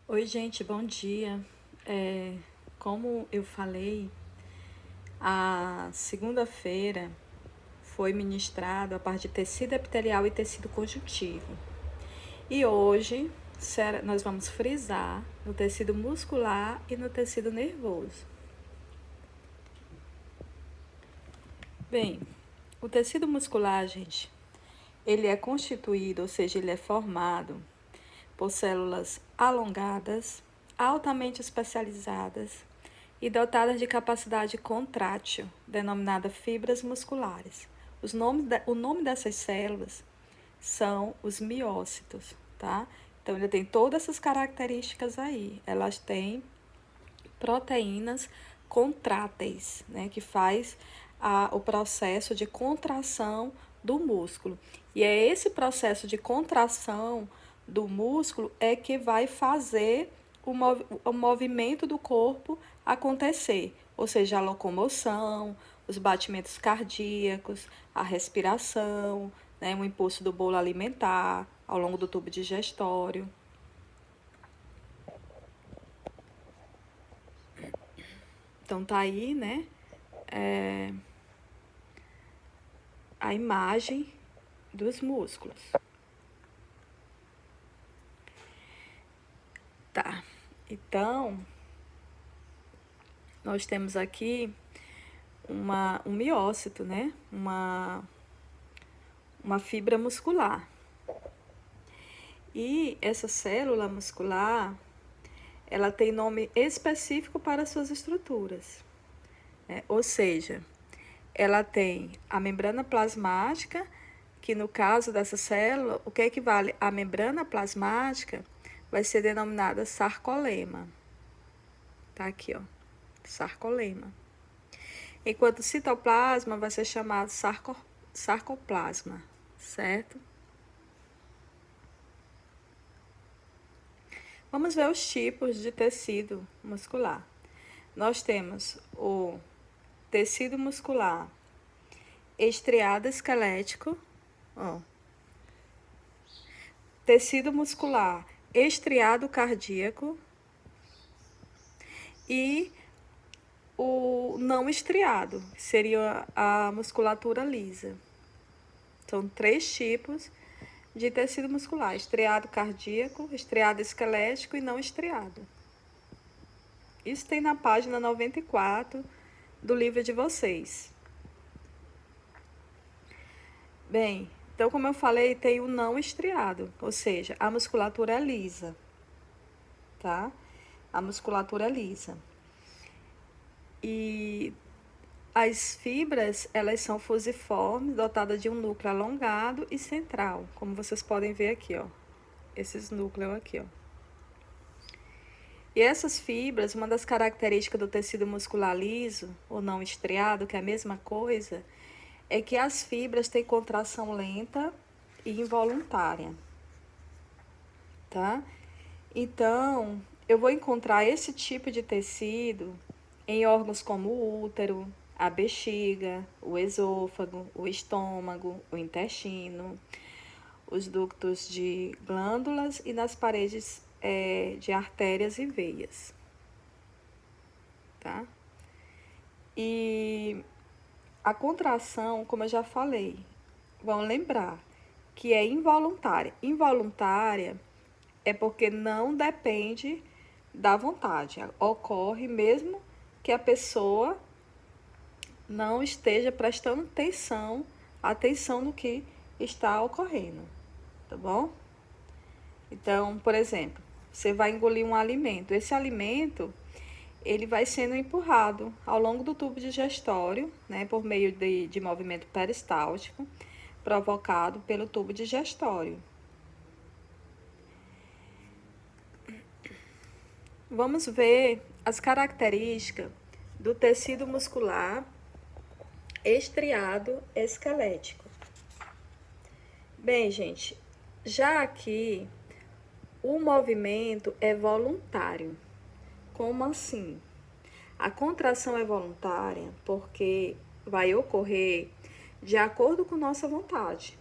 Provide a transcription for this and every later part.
Oi, gente, bom dia. Como eu falei, a segunda-feira foi ministrado a parte de tecido epitelial e tecido conjuntivo. E hoje nós vamos frisar no tecido muscular e no tecido nervoso. Bem, o tecido muscular, gente, ele é constituído, ou seja, ele é formado por células alongadas, altamente especializadas e dotadas de capacidade contrátil, denominada fibras musculares. O nome dessas células são os miócitos, tá? Então, ele tem todas essas características aí. Elas têm proteínas contráteis, né, que faz o processo de contração do músculo. E é esse processo de contração do músculo é que vai fazer o movimento do corpo acontecer, ou seja, a locomoção, os batimentos cardíacos, a respiração, né, o impulso do bolo alimentar ao longo do tubo digestório. Então tá aí, né, a imagem dos músculos. Tá. Então, nós temos aqui um miócito, né? Uma fibra muscular. E essa célula muscular, ela tem nome específico para suas estruturas, né? Ou seja, ela tem a membrana plasmática, que no caso dessa célula, o que equivale à membrana plasmática vai ser denominada sarcolema. Tá aqui, ó, sarcolema. Enquanto o citoplasma vai ser chamado sarcoplasma, certo? Vamos ver os tipos de tecido muscular. Nós temos o tecido muscular estriado esquelético, ó, tecido muscular estriado cardíaco e o não estriado, que seria a musculatura lisa. São 3 tipos de tecido muscular: estriado cardíaco, estriado esquelético e não estriado. Isso tem na página 94 do livro de vocês. Bem, então como eu falei, tem o não estriado, ou seja, a musculatura é lisa, tá? A musculatura é lisa. E as fibras, elas são fusiformes, dotadas de um núcleo alongado e central, como vocês podem ver aqui, ó. Esses núcleos aqui, ó. E essas fibras, uma das características do tecido muscular liso ou não estriado, que é a mesma coisa, é que as fibras têm contração lenta e involuntária, tá? Então, eu vou encontrar esse tipo de tecido em órgãos como o útero, a bexiga, o esôfago, o estômago, o intestino, os ductos de glândulas e nas paredes de artérias e veias, tá? E a contração, como eu já falei, vamos lembrar que é involuntária. Involuntária é porque não depende da vontade. Ocorre mesmo que a pessoa não esteja prestando atenção no que está ocorrendo, tá bom? Então, por exemplo, você vai engolir um alimento. Esse alimento, ele vai sendo empurrado ao longo do tubo digestório, né, por meio de movimento peristáltico, provocado pelo tubo digestório. Vamos ver as características do tecido muscular estriado esquelético. Bem, gente, já aqui o movimento é voluntário. Como assim? A contração é voluntária porque vai ocorrer de acordo com nossa vontade.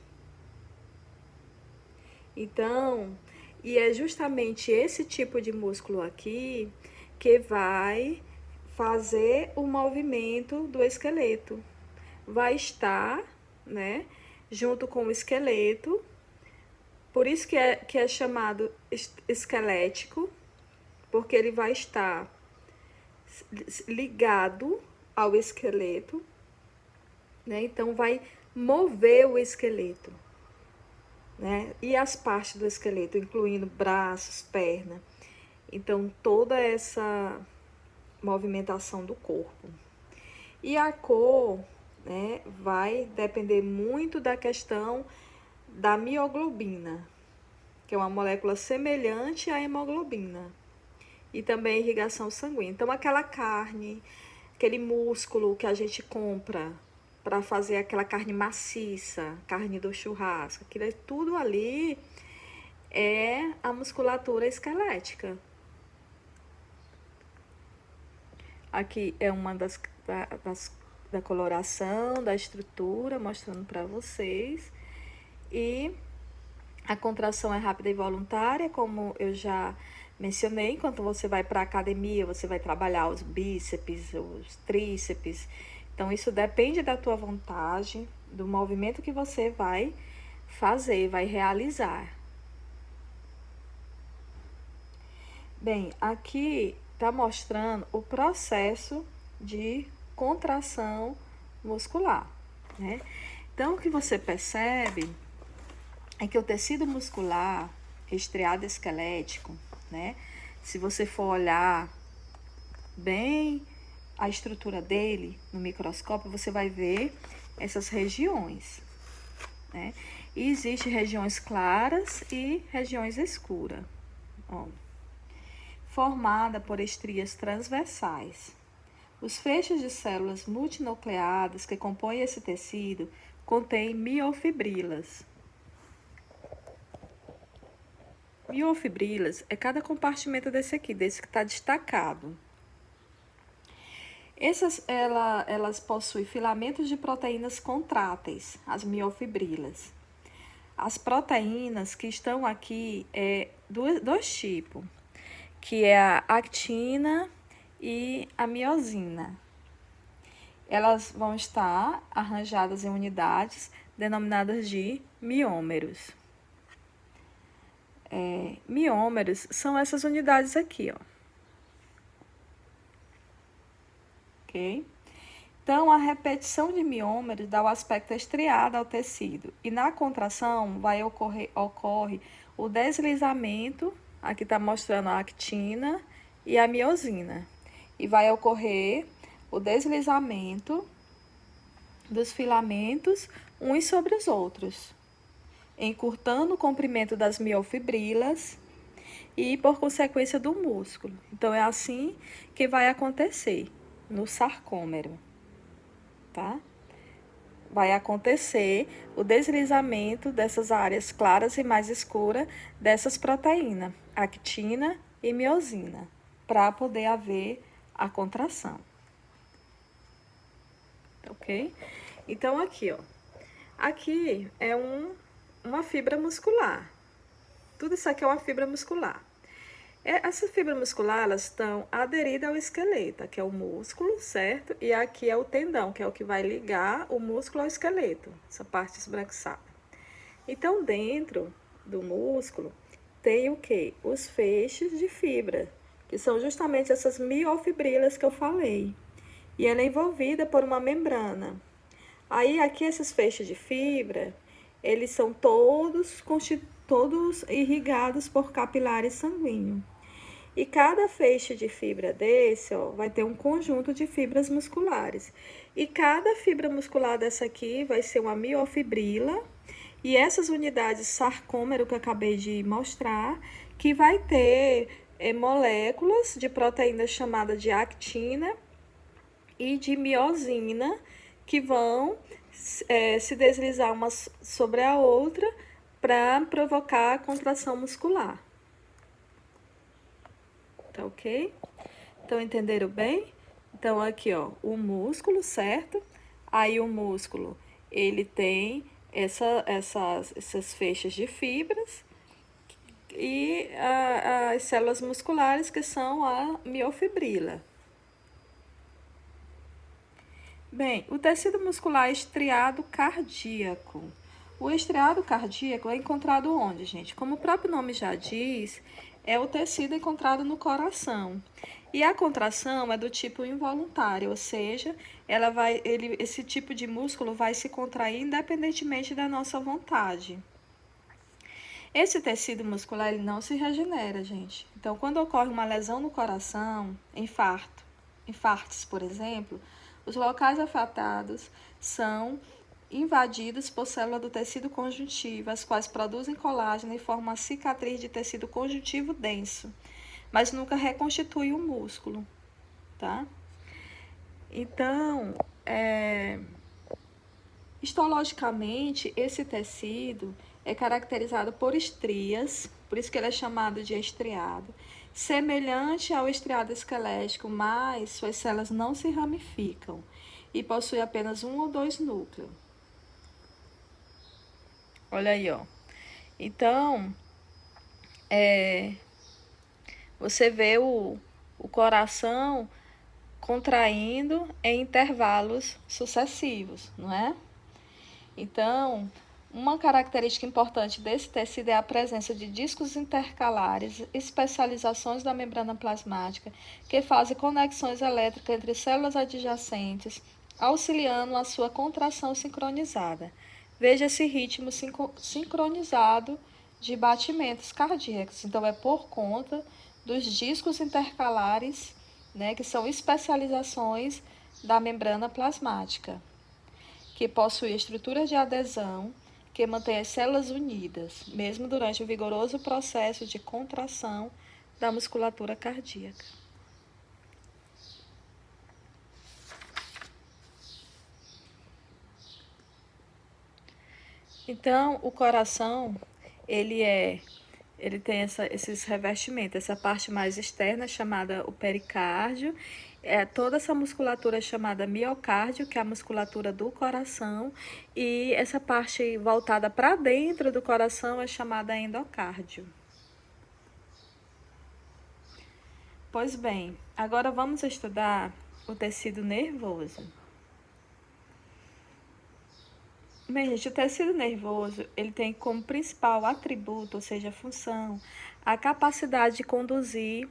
Então, E é justamente esse tipo de músculo aqui que vai fazer o movimento do esqueleto. Vai estar, né, junto com o esqueleto. Por isso que é chamado esquelético, porque ele vai estar ligado ao esqueleto, né? Então vai mover o esqueleto, né? E as partes do esqueleto, incluindo braços, perna. Então toda essa movimentação do corpo. E a cor, né, vai depender muito da questão da mioglobina, que é uma molécula semelhante à hemoglobina. E também irrigação sanguínea. Então, aquela carne, aquele músculo que a gente compra para fazer aquela carne maciça, carne do churrasco, aquilo é tudo ali é a musculatura esquelética. Aqui é uma da coloração, da estrutura, mostrando para vocês. E a contração é rápida e voluntária, como eu já mencionei. Enquanto você vai para a academia, você vai trabalhar os bíceps, os tríceps. Então, isso depende da tua vontade, do movimento que você vai fazer, vai realizar. Bem, aqui está mostrando o processo de contração muscular, né? Então, o que você percebe é que o tecido muscular, estriado esquelético, né? Se você for olhar bem a estrutura dele no microscópio, você vai ver essas regiões, né? E existem regiões claras e regiões escuras, ó, formada por estrias transversais. Os feixes de células multinucleadas que compõem esse tecido contêm miofibrilas. Miofibrilas é cada compartimento desse aqui, desse que está destacado. Elas possuem filamentos de proteínas contráteis, as miofibrilas. As proteínas que estão aqui é dois tipos, que é a actina e a miosina. Elas vão estar arranjadas em unidades denominadas de miômeros. Miômeros são essas unidades aqui, ó. Ok? Então, a repetição de miômeros dá o aspecto estriado ao tecido. E na contração ocorre o deslizamento, aqui está mostrando a actina e a miosina. E vai ocorrer o deslizamento dos filamentos uns sobre os outros, encurtando o comprimento das miofibrilas e, por consequência, do músculo. Então, é assim que vai acontecer no sarcômero, tá? Vai acontecer o deslizamento dessas áreas claras e mais escuras dessas proteínas, actina e miosina, para poder haver a contração. Ok? Então, aqui, ó. Aqui é uma fibra muscular. Tudo isso aqui é uma fibra muscular. Essa fibra muscular, elas estão aderidas ao esqueleto, que é o músculo, certo? E aqui é o tendão, que é o que vai ligar o músculo ao esqueleto, essa parte esbranquiçada. Então, dentro do músculo, tem o quê? Os feixes de fibra, que são justamente essas miofibrilas que eu falei. E ela é envolvida por uma membrana. Aí, aqui, esses feixes de fibra, eles são todos irrigados por capilares sanguíneos. E cada feixe de fibra desse, ó, vai ter um conjunto de fibras musculares. E cada fibra muscular dessa aqui vai ser uma miofibrila. E essas unidades sarcômero que eu acabei de mostrar, que vai ter moléculas de proteínas chamadas de actina e de miosina, que vão se deslizar uma sobre a outra para provocar a contração muscular. Tá ok? Então, entenderam bem? Então, aqui, ó, o músculo, certo? Aí, o músculo, ele tem essas feixes de fibras e as células musculares, que são a miofibrila. Bem, o tecido muscular estriado cardíaco. O estriado cardíaco é encontrado onde, gente? Como o próprio nome já diz, é o tecido encontrado no coração. E a contração é do tipo involuntário, ou seja, esse tipo de músculo vai se contrair independentemente da nossa vontade. Esse tecido muscular ele não se regenera, gente. Então, quando ocorre uma lesão no coração, infartos, por exemplo, os locais afetados são invadidos por células do tecido conjuntivo, as quais produzem colágeno e formam uma cicatriz de tecido conjuntivo denso, mas nunca reconstitui o músculo, tá? Então, histologicamente, esse tecido é caracterizado por estrias, por isso que ele é chamado de estriado, semelhante ao estriado esquelético, mas suas células não se ramificam e possui apenas um ou dois núcleos. Olha aí, ó. Então, você vê o coração contraindo em intervalos sucessivos, não é? Então, uma característica importante desse tecido é a presença de discos intercalares, especializações da membrana plasmática, que fazem conexões elétricas entre células adjacentes, auxiliando a sua contração sincronizada. Veja esse ritmo sincronizado de batimentos cardíacos. Então, é por conta dos discos intercalares, né, que são especializações da membrana plasmática, que possui estruturas de adesão que mantém as células unidas, mesmo durante o vigoroso processo de contração da musculatura cardíaca. Então, o coração, ele tem esses revestimentos, essa parte mais externa chamada o pericárdio, toda essa musculatura chamada miocárdio, que é a musculatura do coração, e essa parte voltada para dentro do coração é chamada endocárdio. Pois bem, agora vamos estudar o tecido nervoso. Bem, gente, o tecido nervoso, ele tem como principal atributo, ou seja, função, a capacidade de conduzir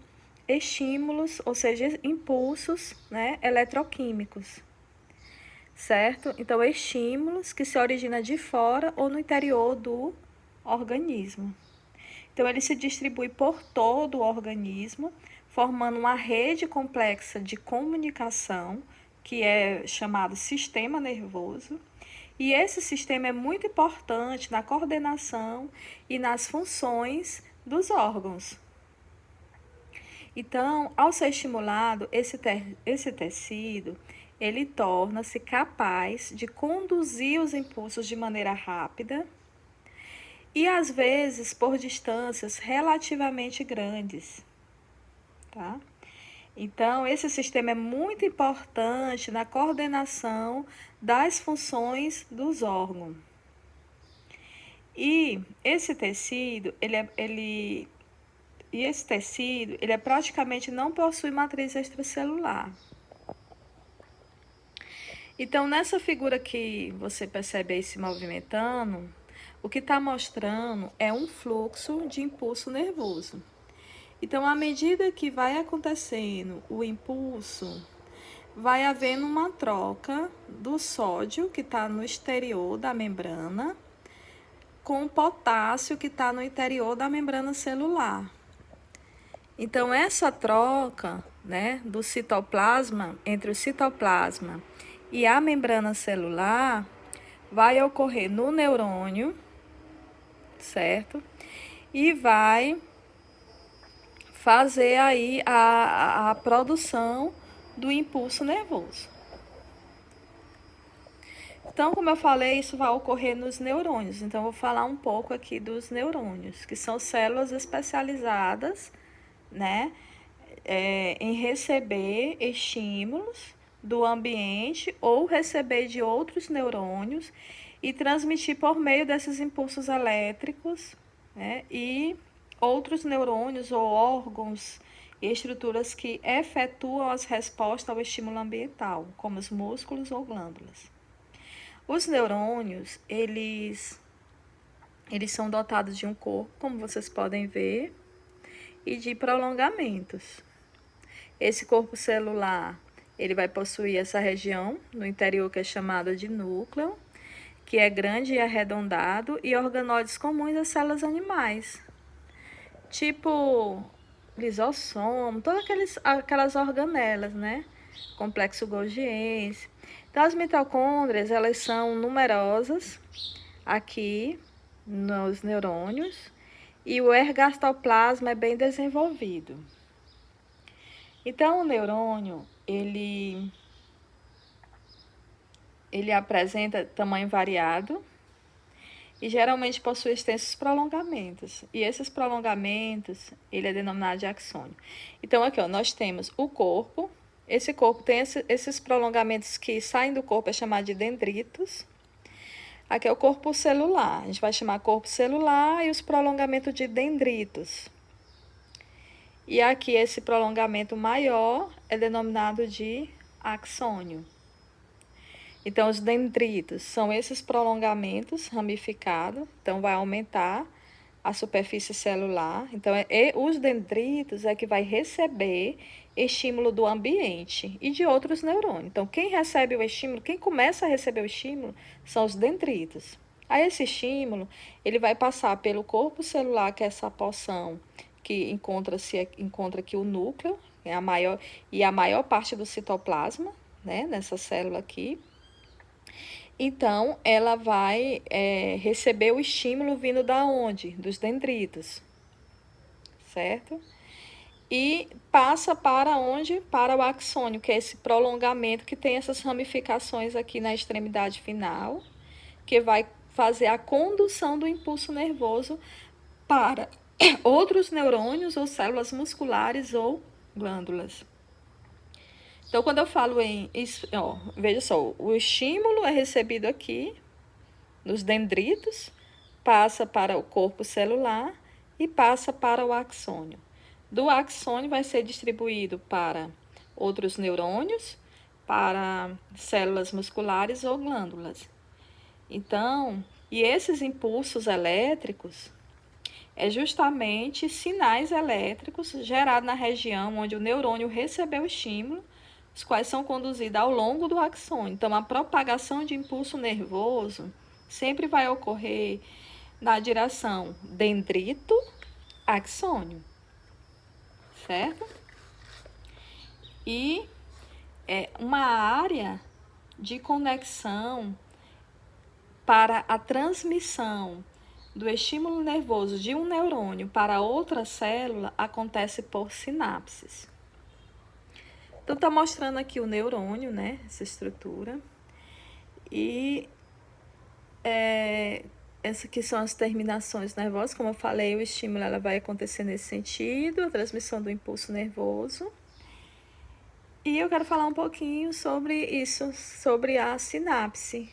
estímulos, ou seja, impulsos, né, eletroquímicos, certo? Então, estímulos que se originam de fora ou no interior do organismo. Então, ele se distribui por todo o organismo, formando uma rede complexa de comunicação, que é chamado sistema nervoso. E esse sistema é muito importante na coordenação e nas funções dos órgãos. Então, ao ser estimulado, esse tecido, ele torna-se capaz de conduzir os impulsos de maneira rápida e, às vezes, por distâncias relativamente grandes, tá? Então, esse sistema é muito importante na coordenação das funções dos órgãos. E esse tecido, ele praticamente não possui matriz extracelular. Então, nessa figura que você percebe aí se movimentando, o que está mostrando é um fluxo de impulso nervoso. Então, à medida que vai acontecendo o impulso, vai havendo uma troca do sódio, que está no exterior da membrana, com o potássio, que está no interior da membrana celular. Então, essa troca, né, do citoplasma, entre o citoplasma e a membrana celular, vai ocorrer no neurônio, certo? E vai fazer aí a produção do impulso nervoso. Então, como eu falei, isso vai ocorrer nos neurônios. Então, eu vou falar um pouco aqui dos neurônios, que são células especializadas, né, em receber estímulos do ambiente ou receber de outros neurônios e transmitir por meio desses impulsos elétricos, né, e outros neurônios ou órgãos e estruturas que efetuam as respostas ao estímulo ambiental, como os músculos ou glândulas. Os neurônios, eles são dotados de um corpo, como vocês podem ver, e de prolongamentos. Esse corpo celular, ele vai possuir essa região no interior que é chamada de núcleo, que é grande e arredondado, e organóides comuns às células animais, tipo lisossomo, todas aquelas organelas, né? Complexo Golgiense. Então, as mitocôndrias, elas são numerosas aqui nos neurônios, e o ergastoplasma é bem desenvolvido. Então, o neurônio, ele apresenta tamanho variado e geralmente possui extensos prolongamentos. E esses prolongamentos, ele é denominado de axônio. Então, aqui, ó, nós temos o corpo. Esse corpo tem esses prolongamentos que saem do corpo, é chamado de dendritos. Aqui é o corpo celular. A gente vai chamar corpo celular e os prolongamentos de dendritos. E aqui esse prolongamento maior é denominado de axônio. Então, os dendritos são esses prolongamentos ramificados, então vai aumentar a superfície celular. Então, os dendritos é que vai receber estímulo do ambiente e de outros neurônios. Então, quem recebe o estímulo, quem começa a receber o estímulo, são os dendritos. Aí, esse estímulo, ele vai passar pelo corpo celular, que é essa porção que encontra aqui o núcleo, a maior parte do citoplasma, né, nessa célula aqui. Então, ela vai receber o estímulo vindo da onde? Dos dendritos, certo? E passa para onde? Para o axônio, que é esse prolongamento que tem essas ramificações aqui na extremidade final, que vai fazer a condução do impulso nervoso para outros neurônios ou células musculares ou glândulas. Então, quando eu falo veja só, o estímulo é recebido aqui nos dendritos, passa para o corpo celular e passa para o axônio. Do axônio vai ser distribuído para outros neurônios, para células musculares ou glândulas. Então, e esses impulsos elétricos é justamente sinais elétricos gerados na região onde o neurônio recebeu o estímulo, os quais são conduzidos ao longo do axônio. Então, a propagação de impulso nervoso sempre vai ocorrer na direção dendrito-axônio, certo? E é uma área de conexão para a transmissão do estímulo nervoso de um neurônio para outra célula acontece por sinapses. Então, tá mostrando aqui o neurônio, né? Essa estrutura. E essas aqui são as terminações nervosas. Como eu falei, o estímulo ela vai acontecer nesse sentido, a transmissão do impulso nervoso. E eu quero falar um pouquinho sobre isso, sobre a sinapse.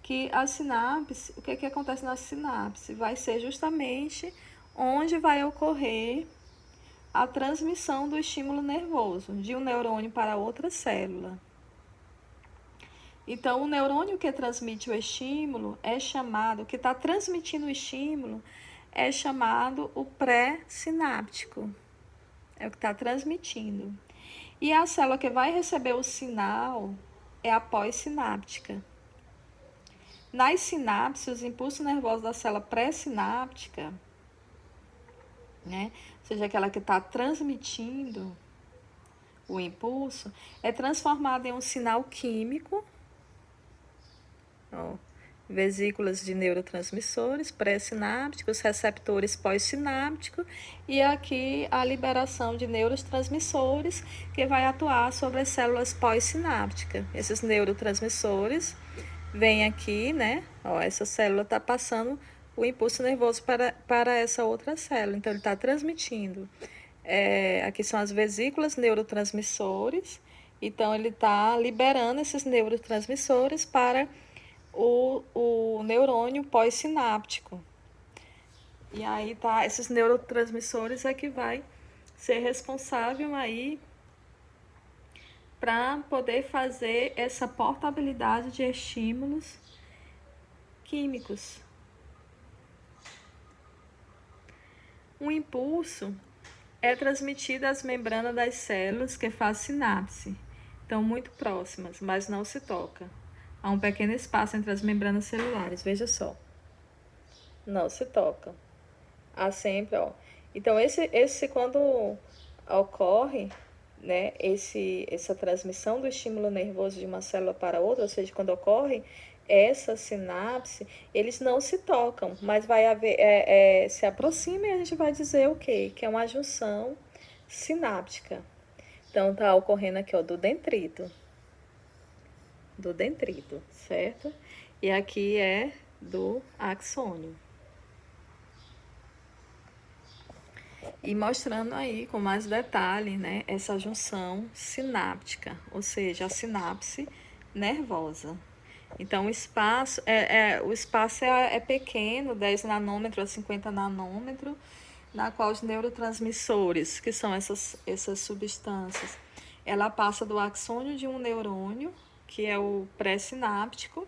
Que a sinapse, o que acontece na sinapse? Vai ser justamente onde vai ocorrer a transmissão do estímulo nervoso de um neurônio para outra célula. Então, o neurônio que transmite o estímulo é chamado, que está transmitindo o estímulo, é chamado o pré-sináptico. É o que está transmitindo. E a célula que vai receber o sinal é a pós-sináptica. Nas sinapses, os impulsos nervosos da célula pré-sináptica, né, ou seja, aquela que está transmitindo o impulso, é transformado em um sinal químico, vesículas de neurotransmissores pré-sinápticos, receptores pós-sinápticos, e aqui a liberação de neurotransmissores que vai atuar sobre as células pós-sinápticas. Esses neurotransmissores vêm aqui, né? Essa célula está passando o impulso nervoso para essa outra célula, então ele está transmitindo. Aqui são as vesículas neurotransmissores, então ele está liberando esses neurotransmissores para o neurônio pós-sináptico. E aí tá, esses neurotransmissores é que vai ser responsável aí para poder fazer essa portabilidade de estímulos químicos. Um impulso é transmitido às membranas das células que faz sinapse. Estão muito próximas, mas não se toca. Há um pequeno espaço entre as membranas celulares, veja só. Não se toca. Há sempre, ó. Então, esse quando ocorre, né, essa transmissão do estímulo nervoso de uma célula para outra, ou seja, quando ocorre essa sinapse, eles não se tocam, mas vai haver, se aproxima e a gente vai dizer o quê? Que é uma junção sináptica. Então, tá ocorrendo aqui, ó, do dendrito, certo? E aqui é do axônio. E mostrando aí com mais detalhe, né, essa junção sináptica, ou seja, a sinapse nervosa. Então, o espaço é pequeno, 10 nanômetros a 50 nanômetros, na qual os neurotransmissores, que são essas substâncias, ela passa do axônio de um neurônio, que é o pré-sináptico,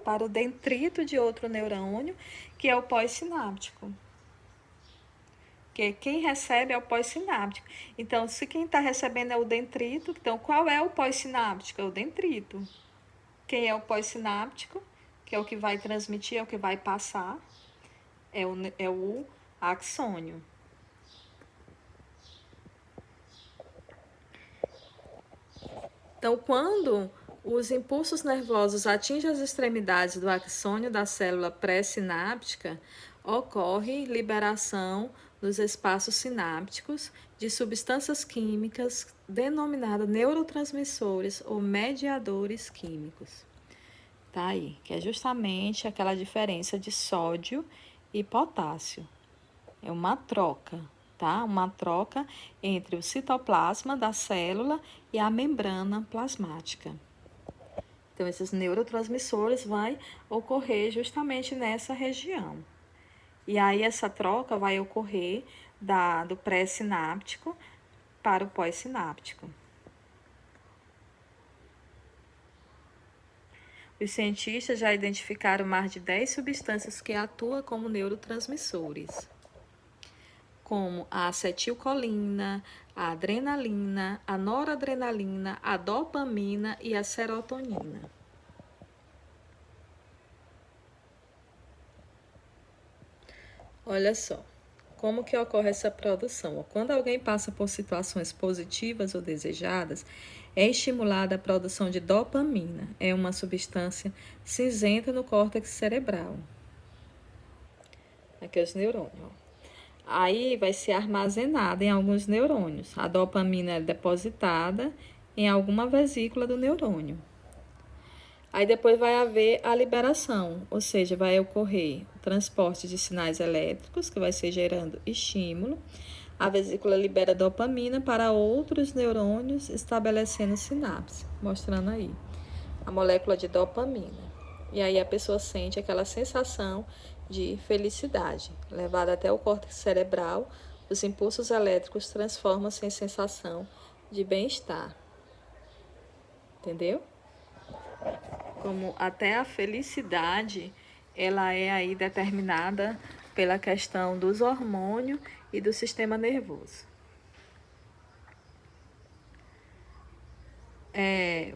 para o dendrito de outro neurônio, que é o pós-sináptico. Porque quem recebe é o pós-sináptico. Então, se quem está recebendo é o dendrito, então qual é o pós-sináptico? É o dendrito. Quem é o pós-sináptico, que é o que vai transmitir, é o que vai passar, é o axônio. Então, quando os impulsos nervosos atingem as extremidades do axônio da célula pré-sináptica, ocorre liberação nos espaços sinápticos de substâncias químicas denominadas neurotransmissores ou mediadores químicos. Tá aí, que é justamente aquela diferença de sódio e potássio. É uma troca, tá? Uma troca entre o citoplasma da célula e a membrana plasmática. Então, esses neurotransmissores vai ocorrer justamente nessa região. E aí, essa troca vai ocorrer do pré-sináptico para o pós-sináptico. Os cientistas já identificaram mais de 10 substâncias que atuam como neurotransmissores, como a acetilcolina, a adrenalina, a noradrenalina, a dopamina e a serotonina. Olha só, como que ocorre essa produção? Quando alguém passa por situações positivas ou desejadas, é estimulada a produção de dopamina. É uma substância cinzenta no córtex cerebral. Aqui os neurônios. Aí vai ser armazenada em alguns neurônios. A dopamina é depositada em alguma vesícula do neurônio. Aí depois vai haver a liberação, ou seja, vai ocorrer o transporte de sinais elétricos, que vai ser gerando estímulo. A vesícula libera dopamina para outros neurônios, estabelecendo sinapse, mostrando aí a molécula de dopamina. E aí a pessoa sente aquela sensação de felicidade. Levada até o córtex cerebral, os impulsos elétricos transformam-se em sensação de bem-estar. Entendeu? Como até a felicidade, ela é aí determinada pela questão dos hormônios e do sistema nervoso.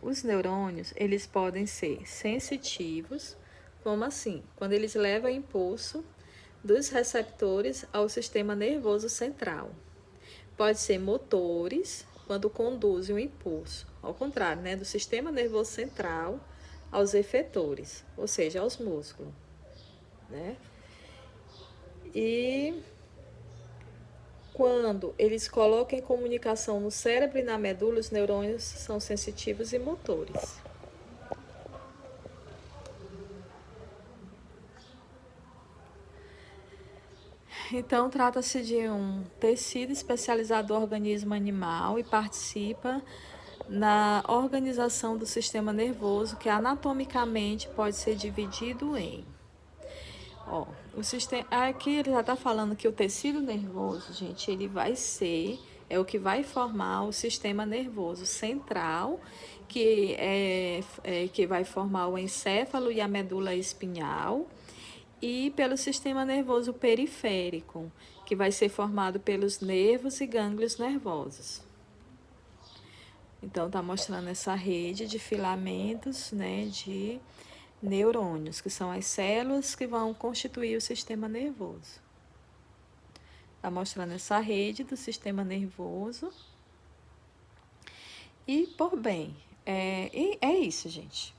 Os neurônios, eles podem ser sensitivos, como assim? Quando eles levam impulso dos receptores ao sistema nervoso central. Pode ser motores, quando conduzem o impulso, ao contrário, né, do sistema nervoso central aos efetores, ou seja, aos músculos, né? E quando eles colocam em comunicação no cérebro e na medula, os neurônios são sensitivos e motores. Então, trata-se de um tecido especializado do organismo animal e participa na organização do sistema nervoso, que anatomicamente pode ser dividido em O sistema, aqui ele já está falando que o tecido nervoso, gente, ele vai ser, é o que vai formar o sistema nervoso central, que vai formar o encéfalo e a medula espinhal, e pelo sistema nervoso periférico, que vai ser formado pelos nervos e gânglios nervosos. Então, está mostrando essa rede de filamentos, né, de neurônios, que são as células que vão constituir o sistema nervoso. Está mostrando essa rede do sistema nervoso. E, por bem, é isso, gente.